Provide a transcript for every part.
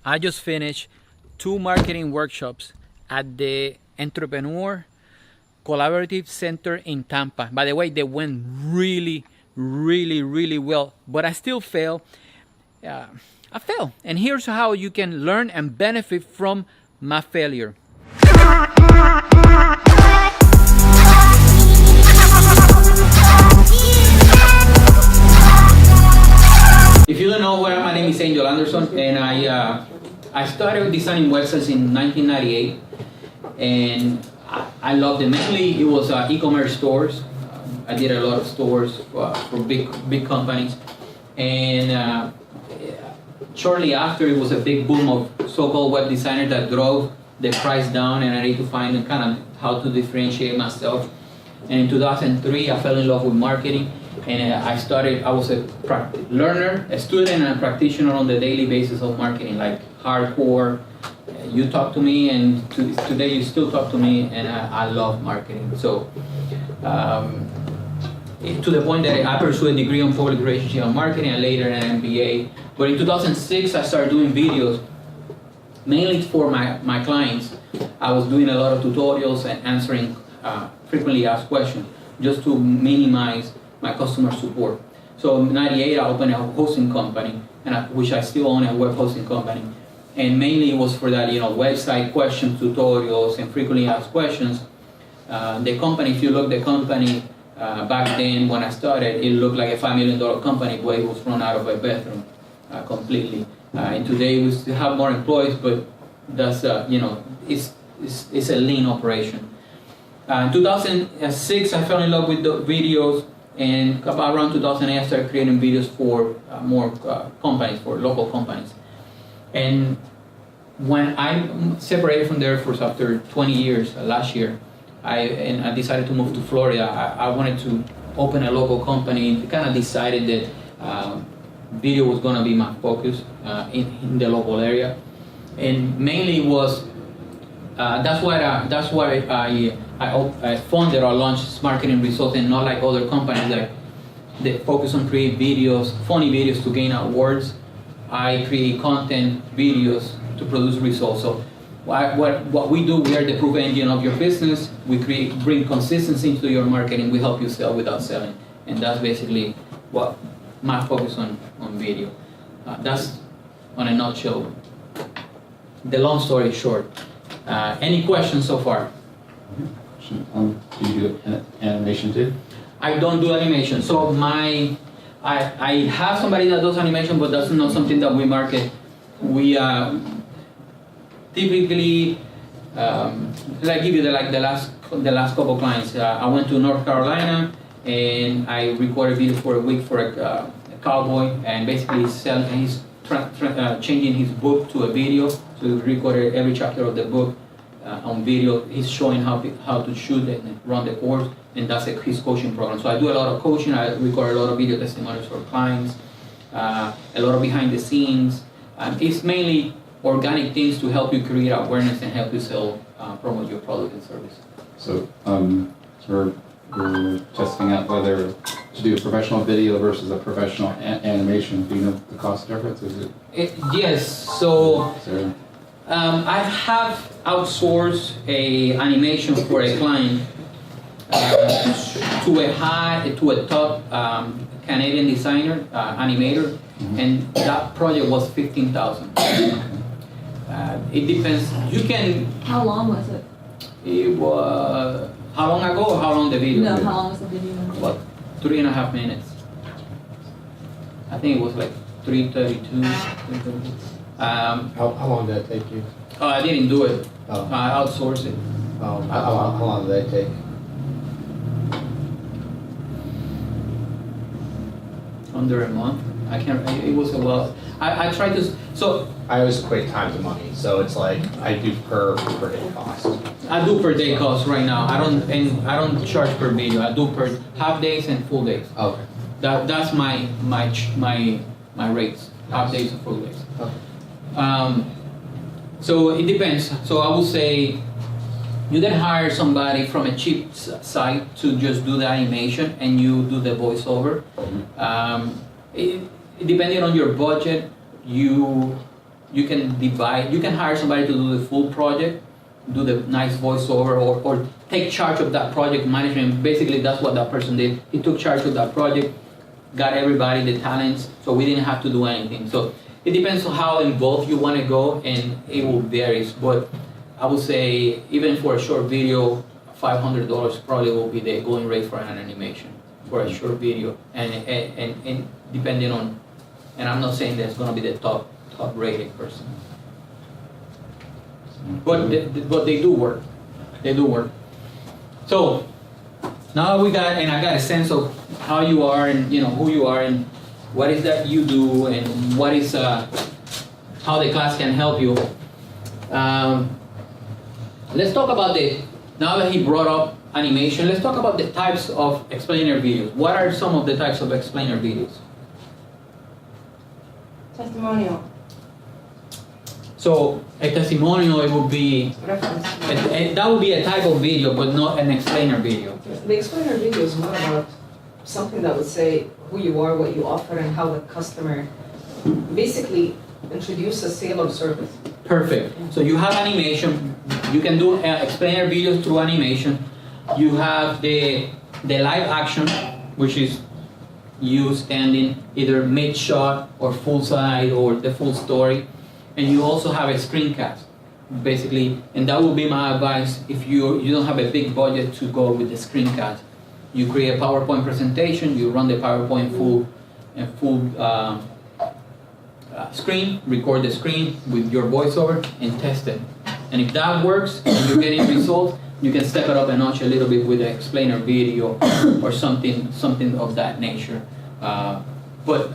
I just finished 2 marketing workshops at the Entrepreneur Collaborative Center in Tampa. By the way, they went really, really, really well, but I still fail. I fail. And here's how you can learn and benefit from my failure. If you don't know where my name is Angel Anderson, and I started designing websites in 1998, and I loved it. Mainly, it was e-commerce stores. I did a lot of stores for big companies, and shortly after, it was a big boom of so-called web designers that drove the price down, and I needed to find kind of how to differentiate myself. And in 2003, I fell in love with marketing, and I was a learner, a student, and a practitioner on the daily basis of marketing, like hardcore. You talk to me, and today you still talk to me, and I love marketing. So, to the point that I pursued a degree on public relations and marketing, and later an MBA. But in 2006, I started doing videos, mainly for my clients. I was doing a lot of tutorials and answering frequently asked questions, just to minimize my customer support. So in '98, I opened a hosting company, which I still own, a web hosting company. And mainly it was for that, website questions, tutorials, and frequently asked questions. The company, if you look the company, back then when I started, it looked like a $5 million company where it was run out of a bedroom completely. And today we still have more employees, but that's, it's a lean operation. In 2006, I fell in love with the videos, and about around 2008, I started creating videos for more companies, for local companies. And when I separated from the Air Force after 20 years, last year, I decided to move to Florida. I wanted to open a local company. I kind of decided that video was going to be my focus in the local area, and mainly was that's why I funded or launched Marketing Results, and not like other companies that they focus on create videos, funny videos to gain awards. I create content videos to produce results. So what we do, we are the proof engine of your business. We bring consistency into your marketing. We help you sell without selling, and that's basically what my focus on video. That's on a nutshell. The long story short. Any questions so far? Do you do animation too? I don't do animation. So I have somebody that does animation, but that's not something that we market. We typically, like give you the last couple clients. I went to North Carolina, and I recorded a video for a week for a cowboy, and basically he's changing his book to a video. So we recorded every chapter of the book on video. He's showing how to shoot and run the course, and that's his coaching program. So I do a lot of coaching. I record a lot of video testimonials for clients, a lot of behind the scenes. It's mainly organic things to help you create awareness and help you sell, promote your product and service. So we're testing out whether to do a professional video versus a professional animation. Do you know the cost difference? Yes. So I have outsourced a animation for a client to a top Canadian designer, animator, and that project was $15,000. It depends. You can. How long was it? It was how long ago or how long the video? No, how long was the video? What? 3.5 minutes. I think it was like 3:32. How long did that take you? Oh, I didn't do it. Oh. I outsourced it. How long did that take? Under a month. I can't. It was a while. I tried to. So I always equate time to money, so it's like I do per day cost. I do per day cost right now. I don't charge per video. I do per half days and full days. Okay. That's my rates. Half days and full days. Okay. So it depends. So I would say you can hire somebody from a cheap site to just do the animation, and you do the voiceover. Depending on your budget, you you can divide. You can hire somebody to do the full project, do the nice voiceover, or take charge of that project management. Basically, that's what that person did. He took charge of that project, got everybody the talents, so we didn't have to do anything. So it depends on how involved you want to go, and it will vary. But I would say even for a short video, $500 probably will be the going rate for an animation for a short video, and depending on, and I'm not saying that's going to be the top rated person, but they do work. They do work. So now we got, and I got a sense of how you are, and who you are, and what is that you do, and what is how the class can help you. Let's talk about now that he brought up animation, let's talk about the types of explainer videos. What are some of the types of explainer videos? Testimonial. So a testimonial, it would be, Reference. that would be a type of video, but not an explainer video. The explainer video is more about something that would say who you are, what you offer, and how the customer basically introduce a sale or service. Perfect. So you have animation. You can do explainer videos through animation. You have the live action, which is you standing either mid shot or full side or the full story, and you also have a screencast, basically. And that would be my advice if you don't have a big budget to go with the screencast. You create a PowerPoint presentation. You run the PowerPoint full screen, record the screen with your voiceover, and test it. And if that works and you're getting results, you can step it up a notch a little bit with an explainer video or something of that nature. But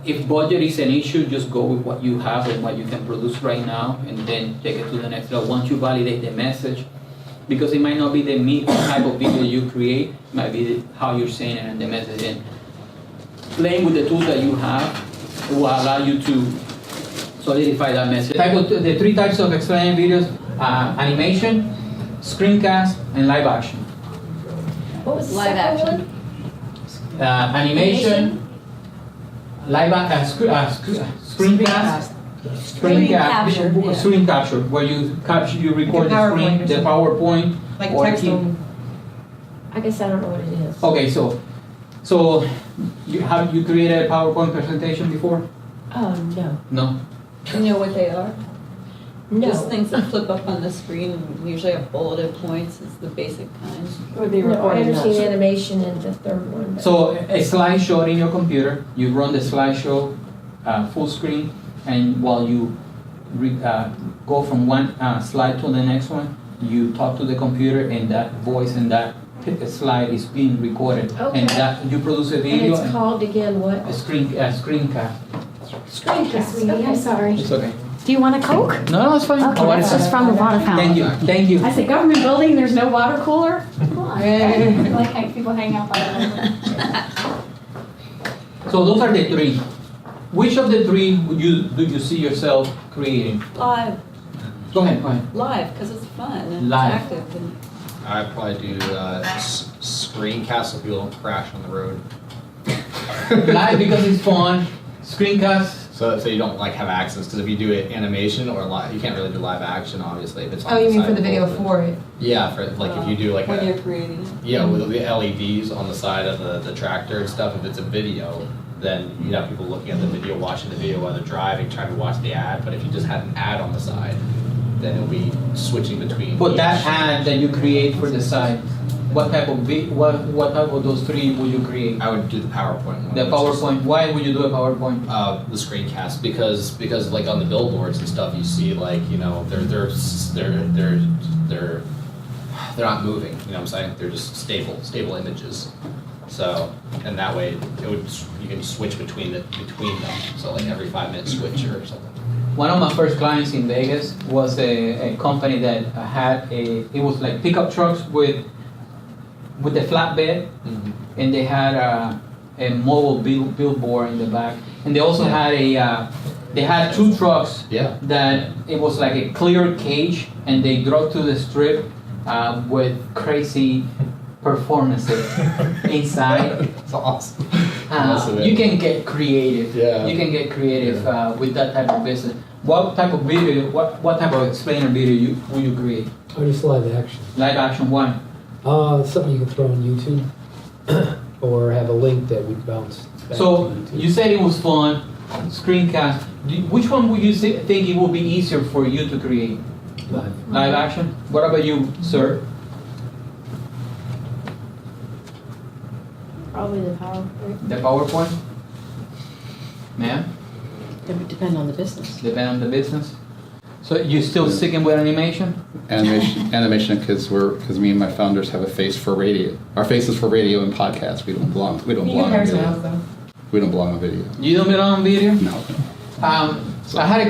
if budget is an issue, just go with what you have and what you can produce right now, and then take it to the next level. Once you validate the message, because it might not be the type of video you create, it might be how you're saying it and the message. And playing with the tools that you have will allow you to solidify that message. The three types of explainer videos: animation, screencast, and live action. What was the Live second action. one? Animation, live screencast, screen capture, where you record the screen, the PowerPoint, Like or text on. I guess I don't know what it is. Okay, so you created a PowerPoint presentation before? Oh, no. No. You know what they are? No. Just things that flip up on the screen and usually have bulleted points is the basic kind. Or the no, I understand animation and the third one. But So a slideshow in your computer, you run the slideshow full screen, and while you go from one slide to the next one, you talk to the computer, and that voice and that slide is being recorded. Okay. And that you produce a and video. it's called again what? A screencast. Screencast. Okay, I'm sorry. It's okay. Do you want a Coke? No, it's fine. Okay, Oh, that's just from the water fountain. Thank you. I said, government building, there's no water cooler? Like people hang out by the So those are the three. Which of the three do you see yourself creating? Live, Go ahead. live, because it's fun and Live. it's active. And I'd probably do screencast so people don't crash on the road. Live because it's fun. Screencast. So you don't like have accidents, because if you do it animation or live, you can't really do live action, obviously, if it's on Oh, you the mean side for the of video both. for it? Yeah, for like if you do like when you're creating it. yeah, with the LEDs on the side of the tractor and stuff, if it's a video, then you'd have people looking at the video, watching the video while they're driving, trying to watch the ad. But if you just had an ad on the side, then it'll be switching between. But each. that ad that you create for the site, what type of what type of those three would you create? I would do the PowerPoint one. The which is, PowerPoint. Why would you do a PowerPoint? the screencast, because like on the billboards and stuff, you see like they're not moving. You know what I'm saying? They're just stable images. So and that way you can switch between them. So like every 5 minutes switch or something. One of my first clients in Vegas was a company that had it was like pickup trucks with the flatbed, and they had a mobile billboard in the back, and they also had they had two trucks Yeah. that it was like a clear cage, and they drove to the strip with crazy performances inside. It's awesome. Most of it. You can get creative. Yeah. You can get creative with that type of business. What type of video? What type of explainer video will you create? Or just live action. Live action one. Something you can throw on YouTube, or have a link that would bounce back So to YouTube. you said it was fun. Screencast. Which one would you think it would be easier for you to create? Live action. What about you, sir? Probably the PowerPoint. The PowerPoint. Ma'am. It would depend on the business. Depend on the business. So you still sticking with animation? Animation, because me and my founders have a face for radio. Our face is for radio and podcasts. We don't belong on video. We don't belong on video. You don't belong on video? No. I had a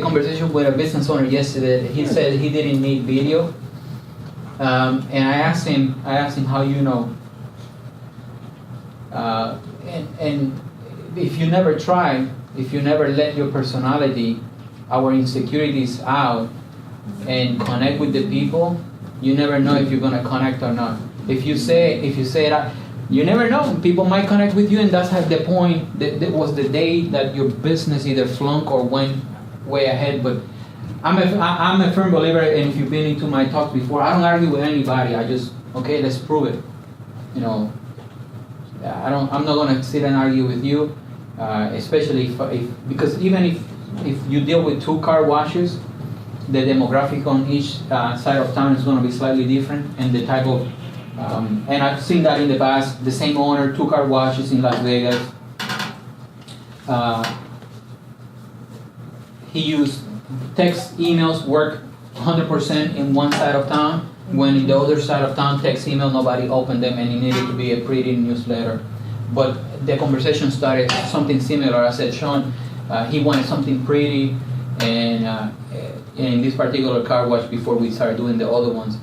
conversation with a business owner yesterday. He said he didn't need video, and I asked him how you know. And if you never try, if you never let your personality, our insecurities out, and connect with the people, you never know if you're gonna connect or not. If you say that. You never know. People might connect with you, and that's the point. That was the day that your business either flunk or went way ahead. But I'm a firm believer, and if you've been into my talks before, I don't argue with anybody. I just let's prove it. You know, I'm not gonna sit and argue with you, especially if because even if you deal with 2 car washes, the demographic on each side of town is gonna be slightly different, and the type of and I've seen that in the past. The same owner, 2 car washes in Las Vegas. He used text, emails, work 100% in one side of town. When in the other side of town, text, email, nobody opened them, and it needed to be a pretty newsletter. But the conversation started something similar. I said, Sean, he wanted something pretty, and in this particular car wash before we started doing the other ones.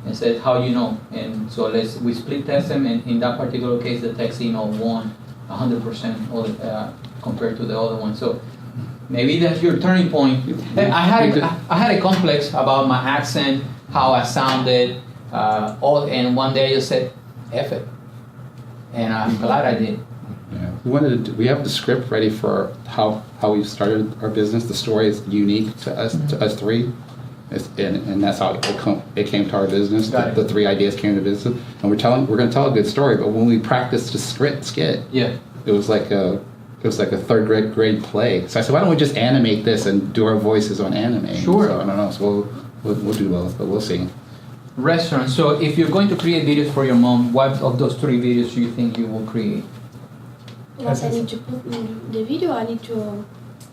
And said, how you know? And so we split test them, and in that particular case, the text email won 100% compared to the other one. So maybe that's your turning point. I had a complex about my accent, how I sounded, and one day I just said, F it. And I'm glad I did. Yeah. We have the script ready for how we started our business. The story is unique to us 3. And that's how it came to our business. The 3 ideas came to business, and we're going to tell a good story. But when we practiced the skit, it was like a 3rd grade play. So I said, why don't we just animate this and do our voices on anime? Sure. So I don't know. So we'll do both, but we'll see. Restaurant. So if you're going to create videos for your mom, what of those 3 videos do you think you will create? What I need to put in the video, I need to,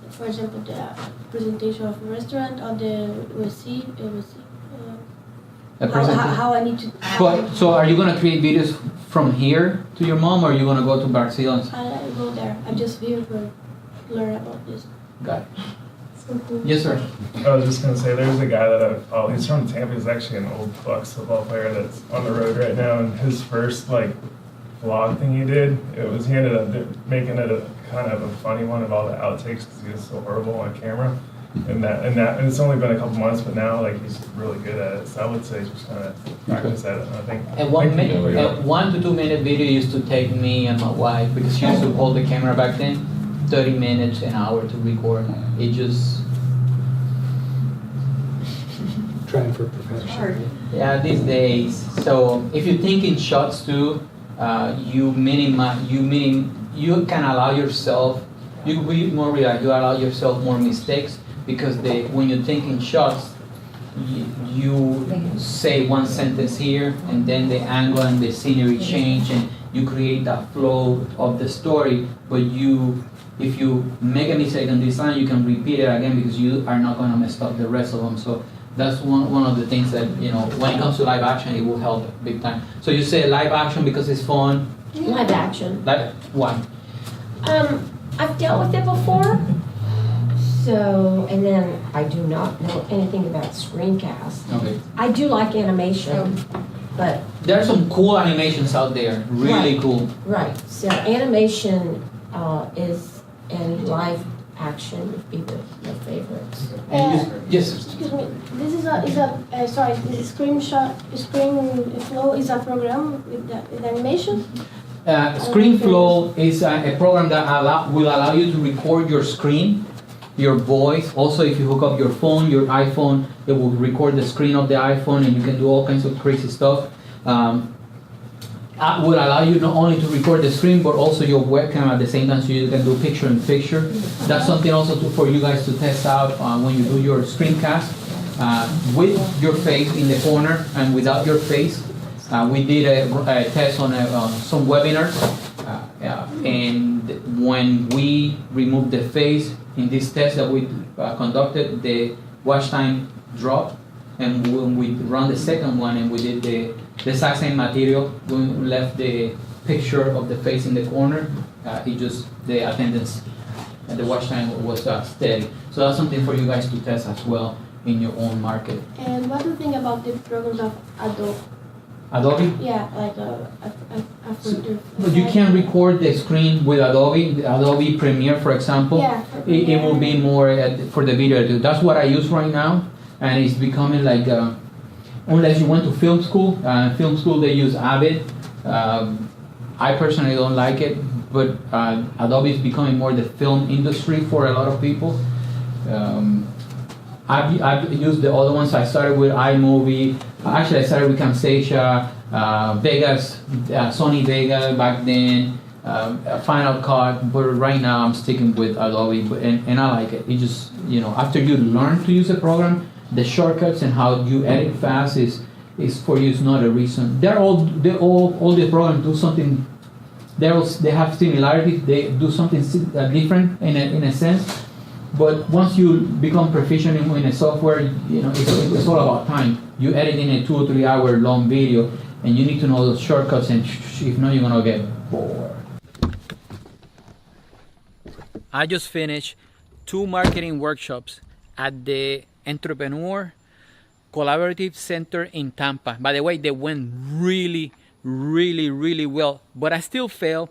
for example, the presentation of a restaurant or the receipt. How I need to. So are you going to create videos from here to your mom, or are you going to go to BROOKSVILLE? I go there. I just here to learn about this. Got it. Yes, sir. I was just going to say, there's a guy that I follow. He's from Tampa. He's actually an old Bucks football player that's on the road right now. And his first vlog thing he did, he ended up making it a kind of a funny one of all the outtakes because he was so horrible on camera. And it's only been a couple months, but now he's really good at it. So I would say just kind of practice at it. And I think a 1 to 2 minute video used to take me and my wife, because she used to hold the camera back then, 30 minutes, an hour to record. It just Trying for perfection. Yeah, these days. So if you think in shots too, you can allow yourself. You can be more relaxed. You allow yourself more mistakes because when you think in shots, you say one sentence here, and then the angle and the scenery change, and you create that flow of the story. But if you make a mistake on this line, you can repeat it again because you are not going to mess up the rest of them. So that's one of the things that, when it comes to live action, it will help big time. So you say live action because it's fun. Live action. Why? I've dealt with it before. So, and then I do not know anything about screencasts. Okay. I do like animation, but... There are some cool animations out there, really cool. Right, so animation and live action would be the favorites. Yes. Excuse me. This is this screen flow is a program with animation. ScreenFlow is a program that will allow you to record your screen, your voice. Also, if you hook up your phone, your iPhone, it will record the screen of the iPhone, and you can do all kinds of crazy stuff. Will allow you not only to record the screen, but also your webcam at the same time, so you can do picture-in-picture. That's something also for you guys to test out when you do your screencast with your face in the corner and without your face. We did a test on some webinars, and when we removed the face in this test that we conducted, the watch time dropped. And when we run the second one and we did the exact same material, we left the picture of the face in the corner, the attendance and the watch time was steady. So that's something for you guys to test as well in your own market. And what do you think about the programs of Adobe? Adobe? Yeah, like But you can record the screen with Adobe Premiere, for example. Yeah, It will be more for the video. That's what I use right now, and it's becoming like, unless you went to film school they use Avid. I personally don't like it, but Adobe is becoming more the film industry for a lot of people. I've used the other ones. I started with iMovie. Actually, I started with Camtasia, Vegas, Sony Vega back then, Final Cut. But right now, I'm sticking with Adobe, and I like it. It just, after you learn to use a program, the shortcuts and how you edit fast is for you. It's not a reason. All the programs do something. They have similarities. They do something different in a sense. But once you become proficient in a software, it's all about time. You edit in a 2 or 3 hour long video, and you need to know those shortcuts, and if not, you're gonna get bored. I just finished 2 marketing workshops at the Entrepreneur Collaborative Center in Tampa. By the way, they went really, really, really well, but I still fail.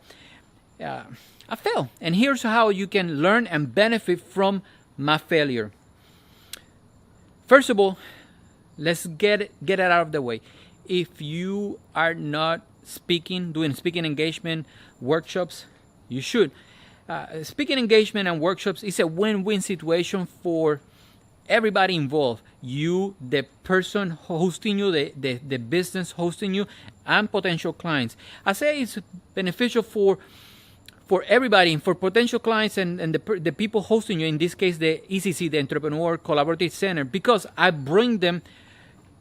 I fail, and here's how you can learn and benefit from my failure. First of all, let's get it out of the way. If you are not doing speaking engagement workshops, you should. Speaking engagement and workshops is a win-win situation for everybody involved. You, the person hosting you, the business hosting you, and potential clients. I say it's beneficial for everybody, and for potential clients and the people hosting you, in this case the ECC, the Entrepreneur Collaborative Center, because I bring them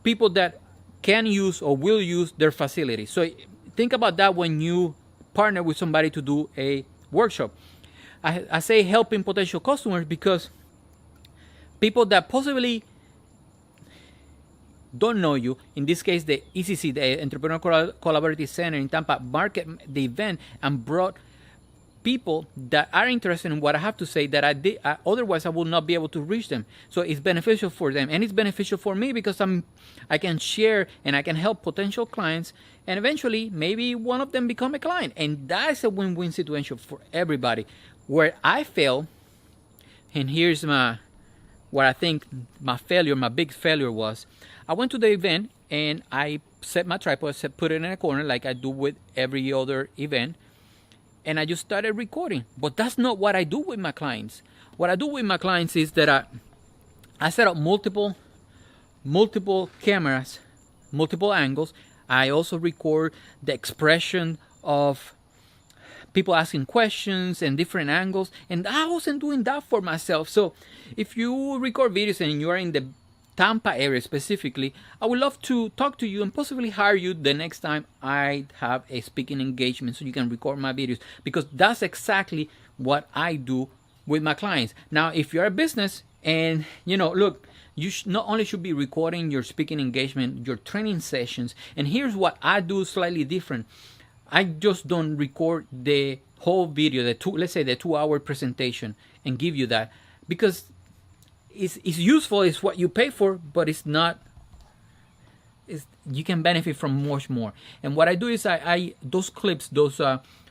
people that can use or will use their facility. So think about that when you partner with somebody to do a workshop. I say helping potential customers because people that possibly don't know you, in this case the ECC, the Entrepreneur Collaborative Center in Tampa, market the event and brought people that are interested in what I have to say that otherwise I will not be able to reach them. So it's beneficial for them, and it's beneficial for me because I can share and I can help potential clients, and eventually maybe one of them become a client, and that's a win-win situation for everybody. Where I fail, and here's what I think my big failure was. I went to the event and I set my tripod, put it in a corner like I do with every other event, and I just started recording. But that's not what I do with my clients. What I do with my clients is that I set up multiple cameras, multiple angles. I also record the expression of people asking questions and different angles, and I wasn't doing that for myself. So if you record videos and you are in the Tampa area specifically, I would love to talk to you and possibly hire you the next time I have a speaking engagement so you can record my videos, because that's exactly what I do with my clients. Now, if you're a business and look, you not only should be recording your speaking engagement, your training sessions, and here's what I do slightly different. I just don't record the whole video, let's say the 2-hour presentation, and give you that, because it's useful, it's what you pay for, but it's not. You can benefit from much more. And what I do is I those clips, those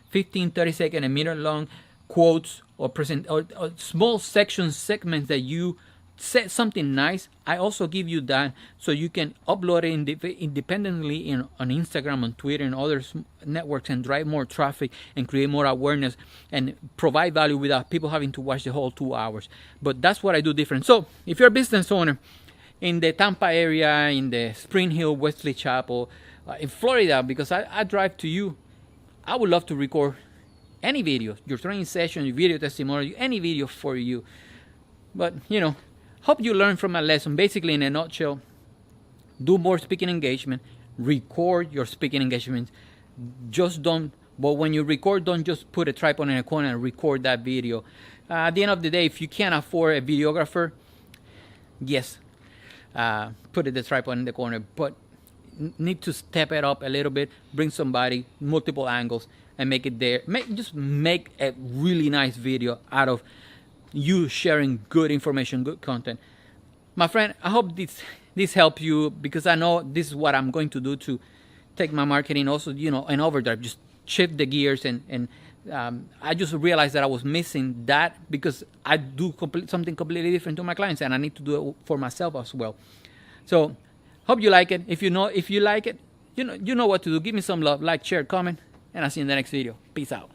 15, 30 second, a minute long quotes or small segments that you set something nice, I also give you that so you can upload it independently on Instagram, on Twitter, and other networks, and drive more traffic and create more awareness and provide value without people having to watch the whole 2 hours. But that's what I do different. So if you're a business owner in the Tampa area, in the Spring Hill, Wesley Chapel, in Florida, because I drive to you, I would love to record any video, your training session, your video testimonial, any video for you. But, hope you learn from my lesson. Basically, in a nutshell, do more speaking engagement, record your speaking engagements. But when you record, don't just put a tripod in a corner and record that video. At the end of the day, if you can't afford a videographer, yes, put the tripod in the corner, but need to step it up a little bit, bring somebody, multiple angles, and make it there. Just make a really nice video out of you sharing good information, good content. My friend, I hope this helps you, because I know this is what I'm going to do to take my marketing also, in overdrive, just shift the gears. And I just realized that I was missing that, because I do something completely different to my clients, and I need to do it for myself as well. So hope you like it. If you like it, you know what to do. Give me some love, like, share, comment, and I'll see you in the next video. Peace out.